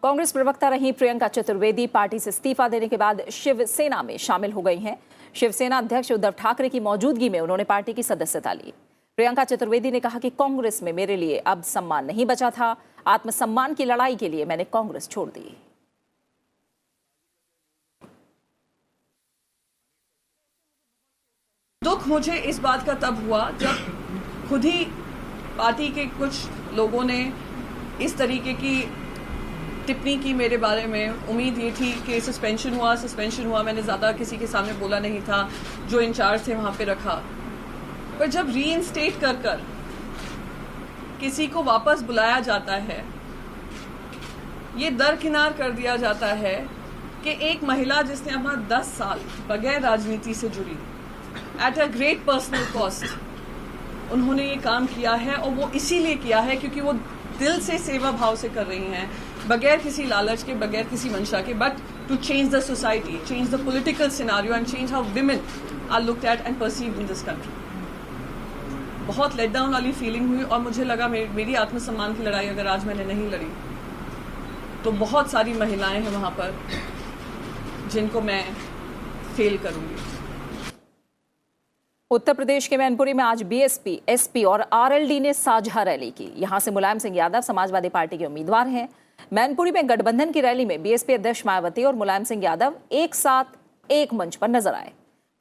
कांग्रेस प्रवक्ता रही प्रियंका चतुर्वेदी पार्टी से इस्तीफा देने के बाद शिवसेना में शामिल हो गई हैं। शिवसेना अध्यक्ष उद्धव ठाकरे की मौजूदगी में उन्होंने पार्टी की सदस्यता ली। प्रियंका चतुर्वेदी ने कहा कि कांग्रेस में मेरे लिए अब सम्मान नहीं बचा था। आत्मसम्मान की लड़ाई के लिए मैंने कांग्रेस छोड़ दी। दुख मुझे इस बात का तब हुआ जब खुद ही पार्टी के कुछ लोगों ने इस तरीके की टिप्पणी की मेरे बारे में। उम्मीद ये थी कि सस्पेंशन हुआ, मैंने ज़्यादा किसी के सामने बोला नहीं था, जो इंचार्ज थे वहाँ पे रखा। पर जब रीइंस्टेट कर किसी को वापस बुलाया जाता है, ये दरकिनार कर दिया जाता है कि एक महिला जिसने अपना 10 साल बगैर राजनीति से जुड़ी at a great personal cost उन्होंने ये काम किया है, और वो इसीलिए किया है क्योंकि वो दिल से सेवा भाव से कर रही हैं, बगैर किसी लालच के, बगैर किसी मंशा के, but to change the society, change the political scenario and change how women are looked at and perceived in this country. बहुत लेट डाउन वाली फीलिंग हुई और मुझे लगा मेरी आत्मसम्मान की लड़ाई अगर आज मैंने नहीं लड़ी तो बहुत सारी महिलाएं हैं वहां पर जिनको मैं फेल करूंगी। उत्तर प्रदेश के मैनपुरी में आज बीएसपी, एसपी और आरएलडी ने साझा रैली की। यहां से मुलायम सिंह यादव समाजवादी पार्टी के उम्मीदवार हैं। मैनपुरी में गठबंधन की रैली में बीएसपी अध्यक्ष मायावती और मुलायम सिंह यादव एक साथ एक मंच पर नजर आए।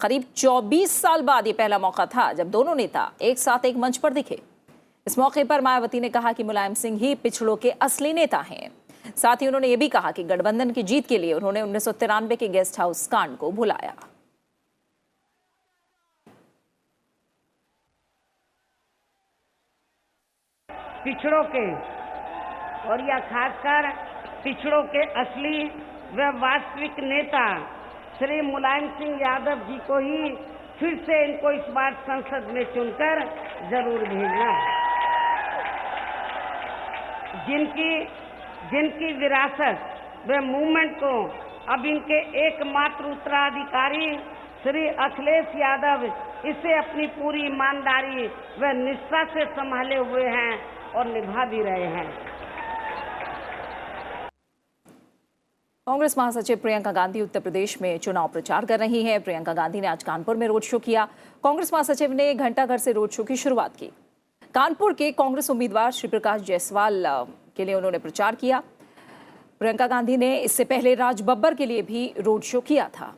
करीब 24 साल बाद ये पहला मौका था जब दोनों नेता एक साथ एक मंच पर दिखे। इस मौके पर मायावती ने कहा कि मुलायम सिंह ही पिछड़ों के असली नेता हैं। साथ ही उन्होंने ये भी कहा कि गठबंधन की जीत के लिए उन्होंने 1993 के गेस्ट हाउस कांड को भुलाया। पिछड़ों के और या खासकर पिछड़ों के असली व वास्तविक नेता श्री मुलायम सिंह यादव जी को ही फिर से इनको इस बार संसद में चुनकर जरूर भेजना। जिनकी विरासत व मूवमेंट को अब इनके एकमात्र उत्तराधिकारी श्री अखिलेश यादव इसे अपनी पूरी ईमानदारी व निष्ठा से संभाले हुए हैं और निभा भी रहे हैं। कांग्रेस महासचिव प्रियंका गांधी उत्तर प्रदेश में चुनाव प्रचार कर रही हैं। प्रियंका गांधी ने आज कानपुर में रोड शो किया। कांग्रेस महासचिव ने घंटाघर से रोड शो की शुरुआत की। कानपुर के कांग्रेस उम्मीदवार श्री प्रकाश जायसवाल के लिए उन्होंने प्रचार किया। प्रियंका गांधी ने इससे पहले राज बब्बर के लिए भी रोड शो किया था।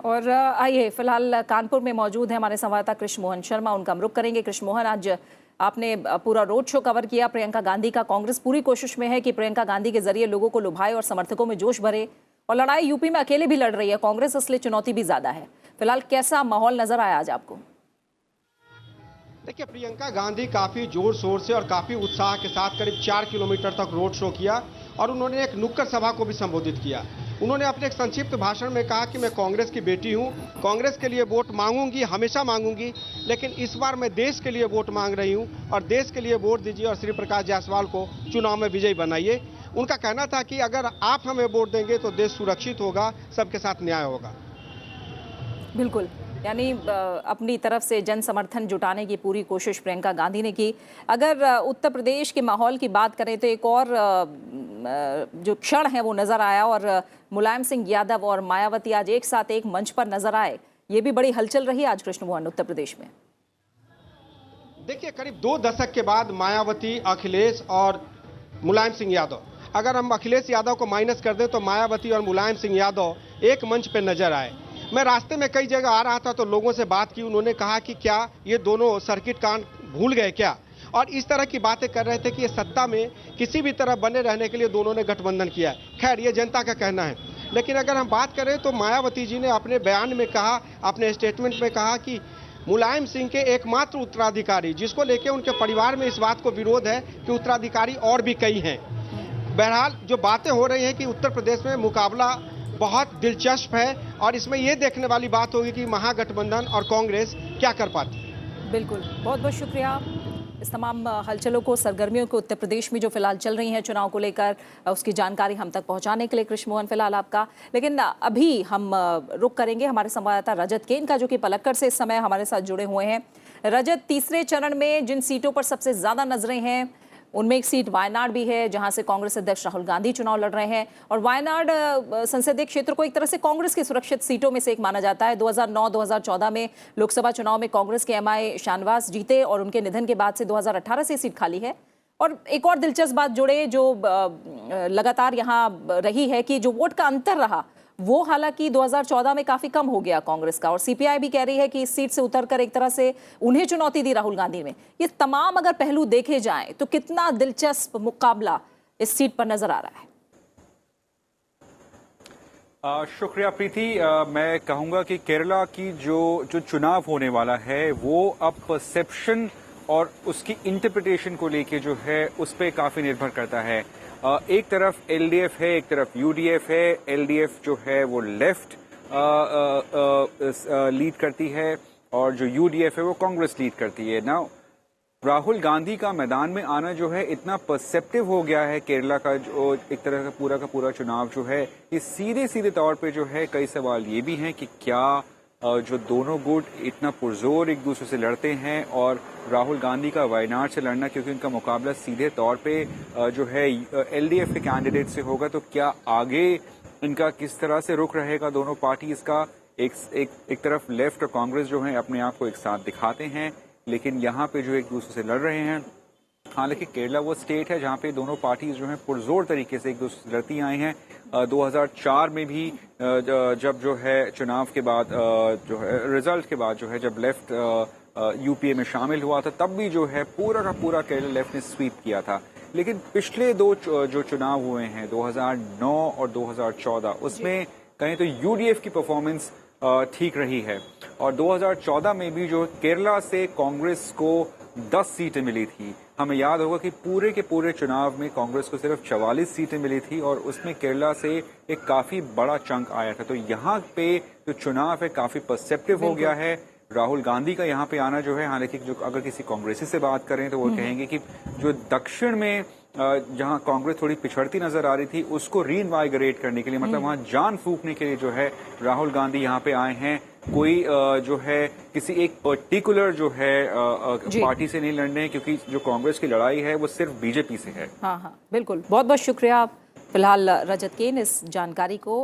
और आइए फिलहाल कानपुर में मौजूद है हमारे संवाददाता कृष्ण मोहन शर्मा, उनका हम रुख करेंगे। कृष्ण मोहन, आज आपने पूरा रोड शो कवर किया प्रियंका गांधी का। कांग्रेस पूरी कोशिश में है कि प्रियंका गांधी के जरिए लोगों को लुभाए और समर्थकों में जोश भरे, और लड़ाई यूपी में अकेले भी लड़ रही है कांग्रेस, इसलिए चुनौती भी ज्यादा है। फिलहाल कैसा माहौल नजर आया आज आपको? देखिए, प्रियंका गांधी काफी जोर शोर से और काफी उत्साह के साथ करीब 4 किलोमीटर तक रोड शो किया और उन्होंने एक नुक्कड़ सभा को भी संबोधित किया। उन्होंने अपने एक संक्षिप्त भाषण में कहा कि मैं कांग्रेस की बेटी हूं, कांग्रेस के लिए वोट मांगूंगी, हमेशा मांगूंगी, लेकिन इस बार मैं देश के लिए वोट मांग रही हूं और देश के लिए वोट दीजिए और श्री प्रकाश जायसवाल को चुनाव में विजयी बनाइए। उनका कहना था कि अगर आप हमें वोट देंगे तो देश सुरक्षित होगा, सबके साथ न्याय होगा। बिल्कुल, यानी अपनी तरफ से जन समर्थन जुटाने की पूरी कोशिश प्रियंका गांधी ने की। अगर उत्तर प्रदेश के माहौल की बात करें तो एक और जो क्षण है वो नजर आया, और मुलायम सिंह यादव और मायावती आज एक साथ एक मंच पर नजर आए। ये भी बड़ी हलचल रही आज कृष्ण मोहन उत्तर प्रदेश में। देखिए, करीब 2 दशक के बाद मायावती, अखिलेश और मुलायम सिंह यादव, अगर हम अखिलेश यादव को माइनस कर दें तो मायावती और मुलायम सिंह यादव एक मंच पर नजर आए। मैं रास्ते में कई जगह आ रहा था तो लोगों से बात की, उन्होंने कहा कि क्या ये दोनों सर्किट कांड भूल गए क्या, और इस तरह की बातें कर रहे थे कि ये सत्ता में किसी भी तरह बने रहने के लिए दोनों ने गठबंधन किया है। खैर, ये जनता का कहना है, लेकिन अगर हम बात करें तो मायावती जी ने अपने बयान में कहा, अपने स्टेटमेंट में कहा कि मुलायम सिंह के एकमात्र उत्तराधिकारी, जिसको लेके उनके परिवार में इस बात को विरोध है कि उत्तराधिकारी और भी कई हैं। बहरहाल जो बातें हो रही हैं कि उत्तर प्रदेश में मुकाबला बहुत दिलचस्प है और इसमें यह देखने वाली बात होगी कि महागठबंधन और कांग्रेस क्या कर पाती है। बिल्कुल, बहुत बहुत शुक्रिया इस तमाम हलचलों को, सरगर्मियों को उत्तर प्रदेश में जो फिलहाल चल रही हैं चुनाव को लेकर, उसकी जानकारी हम तक पहुंचाने के लिए कृष्ण मोहन फिलहाल आपका। लेकिन अभी हम रुक करेंगे हमारे संवाददाता रजत केन का, जो कि पलक्कड़ से इस समय हमारे साथ जुड़े हुए हैं। रजत, तीसरे चरण में जिन सीटों पर सबसे ज्यादा नजरें हैं उनमें एक सीट वायनाड भी है, जहां से कांग्रेस अध्यक्ष राहुल गांधी चुनाव लड़ रहे हैं। और वायनाड संसदीय क्षेत्र को एक तरह से कांग्रेस की सुरक्षित सीटों में से एक माना जाता है। 2009-2014 में लोकसभा चुनाव में कांग्रेस के एमआई शानवास जीते और उनके निधन के बाद से 2018 से सीट खाली है। और एक और दिलचस्प बात जुड़े जो लगातार यहाँ रही है कि जो वोट का अंतर रहा वो हालांकि 2014 में काफी कम हो गया कांग्रेस का, और सीपीआई भी कह रही है कि इस सीट से उतरकर एक तरह से उन्हें चुनौती दी राहुल गांधी में। ये तमाम अगर पहलू देखे जाएं तो कितना दिलचस्प मुकाबला इस सीट पर नजर आ रहा है? शुक्रिया प्रीति। मैं कहूंगा कि केरला की जो चुनाव होने वाला है वो अब परसेप्शन और उसकी इंटरप्रिटेशन को लेके जो है उस पर काफी निर्भर करता है। एक तरफ एलडीएफ है, एक तरफ यूडीएफ है। एलडीएफ जो है वो लेफ्ट लीड करती है और जो यूडीएफ है वो कांग्रेस लीड करती है। नाउ राहुल गांधी का मैदान में आना जो है इतना परसेप्टिव हो गया है केरला का जो एक तरह का पूरा चुनाव जो है, ये सीधे तौर पे जो है कई सवाल ये भी हैं कि क्या जो दोनों गुट इतना पुरजोर एक दूसरे से लड़ते हैं, और राहुल गांधी का वायनाड से लड़ना, क्योंकि उनका मुकाबला सीधे तौर पे जो है एलडीएफ के कैंडिडेट से होगा, तो क्या आगे इनका किस तरह से रुख रहेगा दोनों पार्टीज का। एक तरफ लेफ्ट और कांग्रेस जो है अपने आप को एक साथ दिखाते हैं, लेकिन यहाँ पे जो एक दूसरे से लड़ रहे हैं। हालांकि केरला वो स्टेट है जहाँ पे दोनों पार्टीज जो है पुरजोर तरीके से एक दूसरे से लड़ती आई हैं। 2004 में भी जब जो है चुनाव के बाद जो है रिजल्ट के बाद जो है जब लेफ्ट यूपीए में शामिल हुआ था, तब भी जो है पूरा का पूरा केरला लेफ्ट ने स्वीप किया था। लेकिन पिछले दो जो चुनाव हुए हैं 2009 और 2014, उसमें कहें तो यूडीएफ की परफॉर्मेंस ठीक रही है। और 2014 में भी जो केरला से कांग्रेस को 10 सीटें मिली थी। हमें याद होगा कि पूरे के पूरे चुनाव में कांग्रेस को सिर्फ 44 सीटें मिली थी और उसमें केरला से एक काफी बड़ा चंक आया था। तो यहाँ पे जो चुनाव है काफी परसेप्टिव हो गया है। राहुल गांधी का यहाँ पे आना जो है, हालांकि जो अगर किसी कांग्रेसी से बात करें तो वो कहेंगे कि जो दक्षिण में जहां कांग्रेस थोड़ी पिछड़ती नजर आ रही थी उसको रीइनवाइगरेट करने के लिए, मतलब वहां जान फूंकने के लिए जो है राहुल गांधी यहाँ पे आए हैं। कोई जो है किसी एक पर्टिकुलर जो है पार्टी से नहीं लड़ने, क्योंकि जो कांग्रेस की लड़ाई है वो सिर्फ बीजेपी से है। हाँ, बिल्कुल। बहुत बहुत शुक्रिया फिलहाल रजत केन इस जानकारी को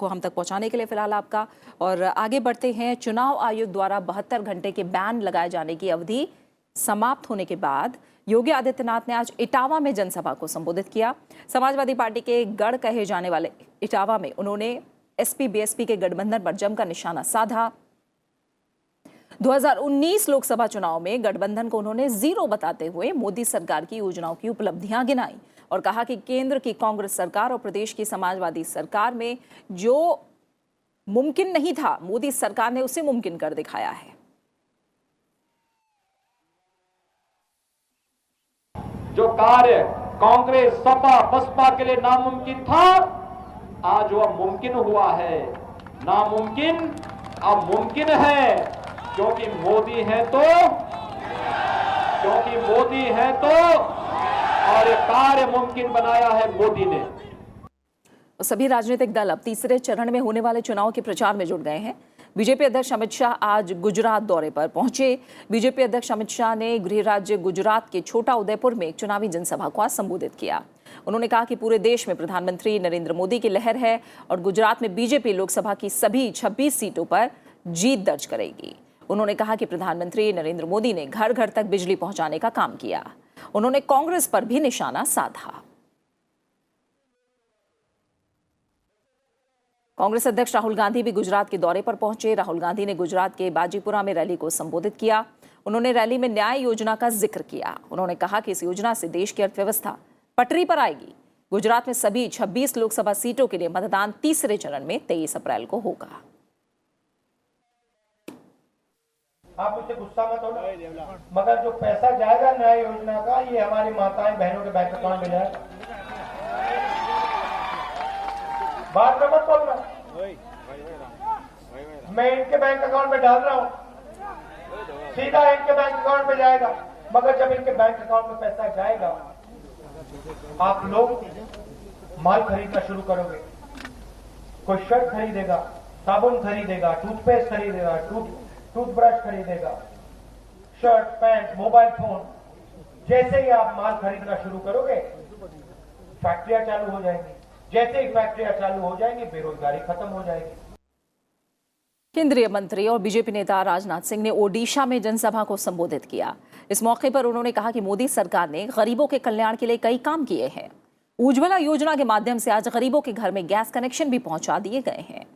हम तक पहुंचाने के लिए फिलहाल आपका। और आगे बढ़ते हैं। चुनाव आयोग द्वारा 72 घंटे के बैन लगाए जाने की अवधि समाप्त होने के बाद योगी आदित्यनाथ ने आज इटावा में जनसभा को संबोधित किया। समाजवादी पार्टी के गढ़ कहे जाने वाले इटावा में उन्होंने एसपी बीएसपी के गठबंधन पर जमकर निशाना साधा। 2019 लोकसभा चुनाव में गठबंधन को उन्होंने जीरो बताते हुए मोदी सरकार की योजनाओं की उपलब्धियां गिनाई और कहा कि केंद्र की कांग्रेस सरकार और प्रदेश की समाजवादी सरकार में जो मुमकिन नहीं था, मोदी सरकार ने उसे मुमकिन कर दिखाया है। जो कार्य कांग्रेस सपा बसपा के लिए नामुमकिन था, आज वह मुमकिन हुआ है। नामुमकिन अब मुमकिन है, क्योंकि मोदी है तो और ये कार्य मुमकिन बनाया है मोदी ने। सभी राजनीतिक दल अब तीसरे चरण में होने वाले चुनाव के प्रचार में जुट गए हैं। बीजेपी अध्यक्ष अमित शाह आज गुजरात दौरे पर पहुंचे। बीजेपी अध्यक्ष अमित शाह ने गृह राज्य गुजरात के छोटा उदयपुर में एक चुनावी जनसभा को संबोधित किया। उन्होंने कहा कि पूरे देश में प्रधानमंत्री नरेंद्र मोदी की लहर है और गुजरात में बीजेपी लोकसभा की सभी 26 सीटों पर जीत दर्ज करेगी। उन्होंने कहा कि प्रधानमंत्री नरेंद्र मोदी ने घर घर तक बिजली पहुंचाने का काम किया। उन्होंने कांग्रेस पर भी निशाना साधा। कांग्रेस अध्यक्ष राहुल गांधी भी गुजरात के दौरे पर पहुंचे। राहुल गांधी ने गुजरात के बाजीपुरा में रैली को संबोधित किया। उन्होंने रैली में न्याय योजना का जिक्र किया। उन्होंने कहा कि इस योजना से देश की अर्थव्यवस्था पटरी पर आएगी। गुजरात में सभी 26 लोकसभा सीटों के लिए मतदान तीसरे चरण में 23 अप्रैल को होगा। आप मुझसे गुस्सा मत होना, मगर जो पैसा जाएगा न्याय योजना का, ये हमारी माताएं बहनों के बैंक अकाउंट में जाएगा। बात में मत बोलना, मैं इनके बैंक अकाउंट में डाल रहा हूँ, सीधा इनके बैंक अकाउंट में जाएगा। मगर जब इनके बैंक अकाउंट में पैसा जाएगा, आप लोग माल खरीदना शुरू करोगे। कोई शर्ट खरीदेगा, साबुन खरीदेगा, टूथपेस्ट खरीदेगा, टूथब्रश खरीदेगा, शर्ट, पैंट, मोबाइल फोन। जैसे ही आप माल खरीदना शुरू करोगे, फैक्ट्रियां चालू हो जाएंगी। जैसे ही फैक्ट्रियां चालू हो जाएंगी, बेरोजगारी खत्म हो जाएगी। केंद्रीय मंत्री और बीजेपी नेता राजनाथ सिंह ने ओडिशा में जनसभा को संबोधित किया। इस मौके पर उन्होंने कहा कि मोदी सरकार ने गरीबों के कल्याण के लिए कई काम किए हैं। उज्ज्वला योजना के माध्यम से आज गरीबों के घर में गैस कनेक्शन भी पहुंचा दिए गए हैं।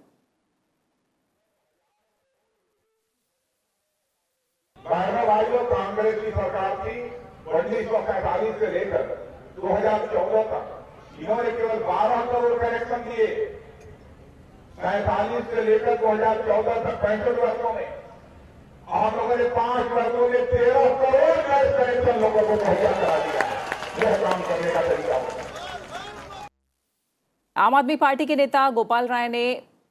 बहनों भाइयों, कांग्रेस की सरकार थी 1945 से लेकर 2014 तक इन्होंने केवल 12 करोड़ कनेक्शन दिए। 47 से लेकर 2014 तक 65 वर्षों में आप लोगों ने 5 वर्षों में 13 करोड़ गैस कनेक्शन लोगों को मुहैया करा दिया है। यह काम करने का तरीका होगा। आम आदमी पार्टी के नेता गोपाल राय ने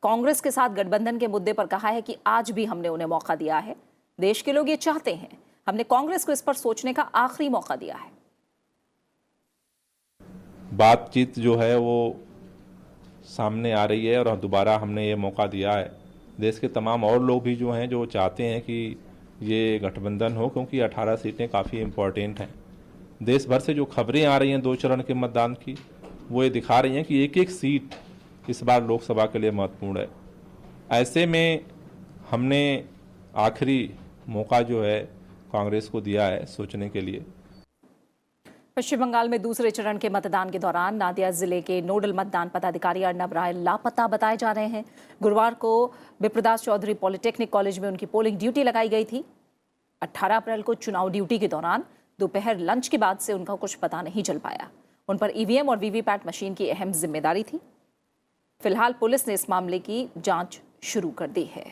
कांग्रेस के साथ गठबंधन के मुद्दे पर कहा है कि आज भी हमने उन्हें मौका दिया है। देश के लोग ये चाहते हैं। हमने कांग्रेस को इस पर सोचने का आखिरी मौका दिया है। बातचीत जो है वो सामने आ रही है और दोबारा हमने ये मौका दिया है। देश के तमाम और लोग भी जो हैं जो चाहते हैं कि ये गठबंधन हो, क्योंकि 18 सीटें काफ़ी इम्पोर्टेंट हैं। देश भर से जो खबरें आ रही हैं 2 चरण के मतदान की, वो ये दिखा रही हैं कि एक एक सीट इस बार लोकसभा के लिए महत्वपूर्ण है। ऐसे में हमने आखिरी मौका जो है कांग्रेस को दिया है सोचने के लिए। पश्चिम बंगाल में दूसरे चरण के मतदान के दौरान नादिया जिले के नोडल मतदान पदाधिकारी अर्नब राय लापता बताए जा रहे हैं। गुरुवार को विप्रदास चौधरी पॉलिटेक्निक कॉलेज में उनकी पोलिंग ड्यूटी लगाई गई थी। 18 अप्रैल को चुनाव ड्यूटी के दौरान दोपहर लंच के बाद से उनका कुछ पता नहीं चल पाया। उन पर ईवीएम और वीवीपैट मशीन की अहम जिम्मेदारी थी। फिलहाल पुलिस ने इस मामले की जांच शुरू कर दी है।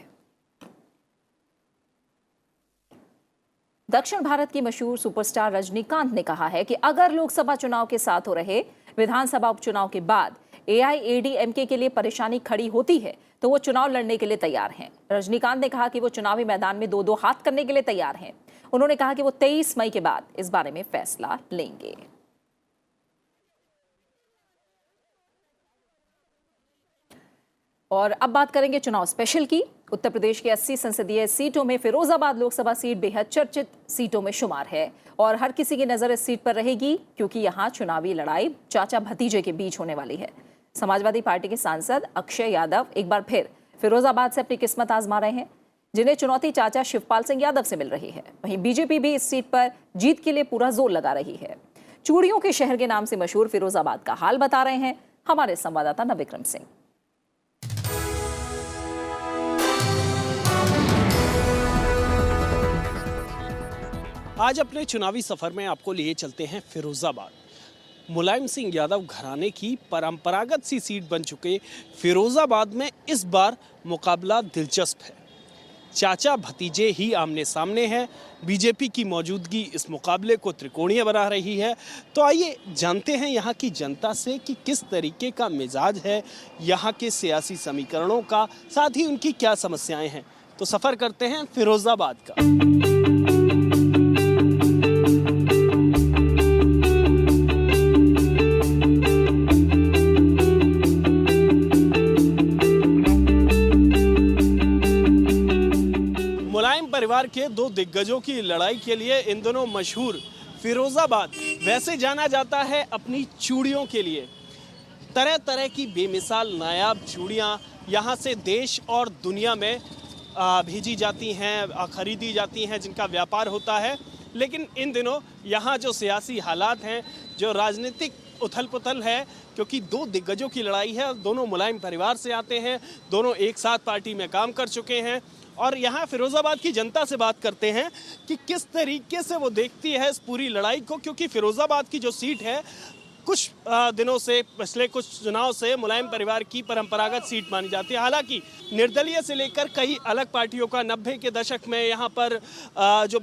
दक्षिण भारत की मशहूर सुपरस्टार रजनीकांत ने कहा है कि अगर लोकसभा चुनाव के साथ हो रहे विधानसभा उपचुनाव के बाद एआईएडीएमके के लिए परेशानी खड़ी होती है तो वो चुनाव लड़ने के लिए तैयार हैं। रजनीकांत ने कहा कि वो चुनावी मैदान में 2-2 हाथ करने के लिए तैयार हैं। उन्होंने कहा कि वो 23 मई के बाद इस बारे में फैसला लेंगे। और अब बात करेंगे चुनाव स्पेशल की। उत्तर प्रदेश के 80 संसदीय सीटों में फिरोजाबाद लोकसभा सीट बेहद चर्चित सीटों में शुमार है और हर किसी की नजर इस सीट पर रहेगी क्योंकि यहां चुनावी लड़ाई चाचा भतीजे के बीच होने वाली है। समाजवादी पार्टी के सांसद अक्षय यादव एक बार फिर फिरोजाबाद से अपनी किस्मत आजमा रहे हैं, जिन्हें चुनौती चाचा शिवपाल सिंह यादव से मिल रही है। वहीं बीजेपी भी इस सीट पर जीत के लिए पूरा जोर लगा रही है। चूड़ियों के शहर के नाम से मशहूर फिरोजाबाद का हाल बता रहे हैं हमारे संवाददाता नविक्रम सिंह। आज अपने चुनावी सफर में आपको लिए चलते हैं फिरोजाबाद। मुलायम सिंह यादव घराने की परंपरागत सी सीट बन चुके फिरोजाबाद में इस बार मुकाबला दिलचस्प है। चाचा भतीजे ही आमने सामने हैं। बीजेपी की मौजूदगी इस मुकाबले को त्रिकोणीय बना रही है। तो आइए जानते हैं यहाँ की जनता से कि किस तरीके का मिजाज है यहाँ के सियासी समीकरणों का, साथ ही उनकी क्या समस्याएं हैं। तो सफर करते हैं फिरोजाबाद का। परिवार के 2 दिग्गजों की लड़ाई के लिए इन दोनों मशहूर फिरोजाबाद वैसे जाना जाता है अपनी चूड़ियों के लिए। तरह तरह की बेमिसाल नायाब चूड़ियां यहां से देश और दुनिया में भेजी जाती हैं, खरीदी जाती हैं, जिनका व्यापार होता है। लेकिन इन दिनों यहां जो सियासी हालात हैं, जो राजनीतिक उथल पुथल है, क्योंकि 2 दिग्गजों की लड़ाई है, दोनों मुलायम परिवार से आते हैं, दोनों एक साथ पार्टी में काम कर चुके हैं। और यहाँ फिरोजाबाद की जनता से बात करते हैं कि किस तरीके से वो देखती है इस पूरी लड़ाई को, क्योंकि फिरोजाबाद की जो सीट है कुछ दिनों से, पिछले कुछ चुनाव से मुलायम परिवार की परंपरागत सीट मानी जाती है। हालांकि निर्दलीय से लेकर कई अलग पार्टियों का 90 के दशक में यहाँ पर जो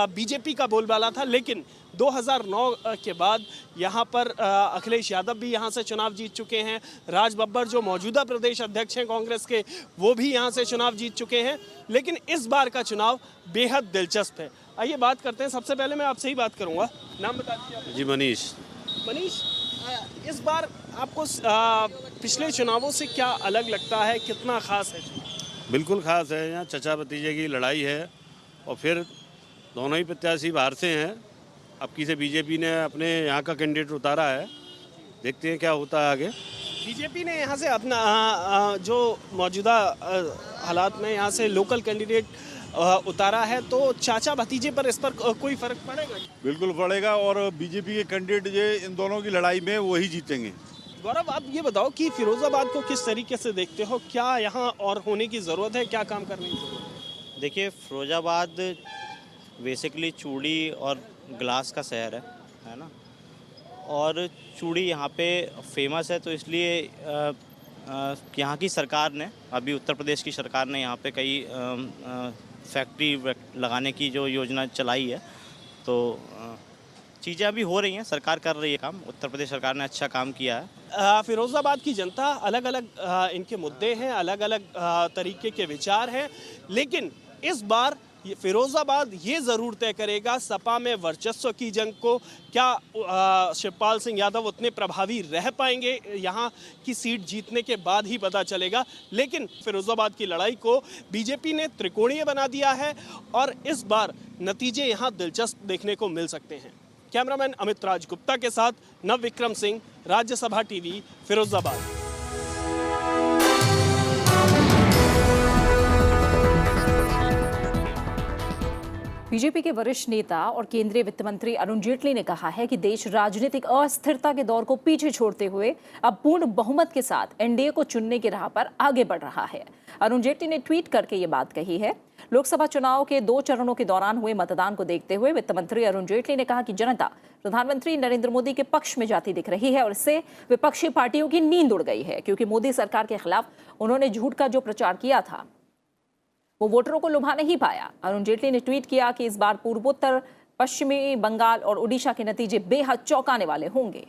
बीजेपी का बोलबाला था, लेकिन 2009 के बाद यहाँ पर अखिलेश यादव भी यहाँ से चुनाव जीत चुके हैं। राज बब्बर जो मौजूदा प्रदेश अध्यक्ष हैं कांग्रेस के, वो भी यहाँ से चुनाव जीत चुके हैं। लेकिन इस बार का चुनाव बेहद दिलचस्प है। आइए बात करते हैं। सबसे पहले मैं आपसे ही बात करूँगा, नाम बता दीजिए। जी मनीष। मनीष, इस बार आपको पिछले चुनावों से क्या अलग लगता है, कितना खास है? बिल्कुल खास है। यहाँ चचा भतीजे की लड़ाई है और फिर दोनों ही प्रत्याशी बाहर से हैं। अब की से बीजेपी ने अपने यहाँ का कैंडिडेट उतारा है, देखते हैं क्या होता है आगे। बीजेपी ने यहाँ से अपना जो मौजूदा हालात में यहाँ से लोकल कैंडिडेट उतारा है, तो चाचा भतीजे पर इस पर कोई फर्क पड़ेगा? बिल्कुल पड़ेगा और बीजेपी के कैंडिडेट जो इन दोनों की लड़ाई में वही जीतेंगे। गौरव, आप ये बताओ कि फिरोजाबाद को किस तरीके से देखते हो? क्या यहाँ और होने की ज़रूरत है, क्या काम करने की ज़रूरत है? देखिए, फिरोजाबाद बेसिकली चूड़ी और ग्लास का शहर है ना, और चूड़ी यहाँ पे फेमस है, तो इसलिए यहाँ की सरकार ने, अभी उत्तर प्रदेश की सरकार ने यहाँ पे कई फैक्ट्री लगाने की जो योजना चलाई है, तो चीज़ें अभी हो रही हैं, सरकार कर रही है काम। उत्तर प्रदेश सरकार ने अच्छा काम किया है। फिरोजाबाद की जनता, अलग अलग इनके मुद्दे हैं, अलग अलग तरीके के विचार हैं, लेकिन इस बार फिरोजाबाद ये ज़रूर तय करेगा सपा में वर्चस्व की जंग को। क्या शिवपाल सिंह यादव उतने प्रभावी रह पाएंगे, यहाँ की सीट जीतने के बाद ही पता चलेगा। लेकिन फिरोजाबाद की लड़ाई को बीजेपी ने त्रिकोणीय बना दिया है और इस बार नतीजे यहाँ दिलचस्प देखने को मिल सकते हैं। कैमरामैन अमित राज गुप्ता के साथ नव विक्रम सिंह, राज्यसभा टीवी, फिरोजाबाद। बीजेपी के वरिष्ठ नेता और केंद्रीय वित्त मंत्री अरुण जेटली ने कहा है कि देश राजनीतिक अस्थिरता के दौर को पीछे छोड़ते हुए अब पूर्ण बहुमत के साथ एनडीए को चुनने की राह पर आगे बढ़ रहा है। अरुण जेटली ने ट्वीट करके ये बात कही है। लोकसभा चुनाव के 2 चरणों के दौरान हुए मतदान को देखते हुए वित्त मंत्री अरुण जेटली ने कहा कि जनता प्रधानमंत्री नरेंद्र मोदी के पक्ष में जाती दिख रही है और इससे विपक्षी पार्टियों की नींद उड़ गई है, क्योंकि मोदी सरकार के खिलाफ उन्होंने झूठ का जो प्रचार किया था वो वोटरों को लुभा नहीं पाया। अरुण जेटली ने ट्वीट किया कि इस बार पूर्वोत्तर, पश्चिमी बंगाल और ओडिशा के नतीजे बेहद चौंकाने वाले होंगे।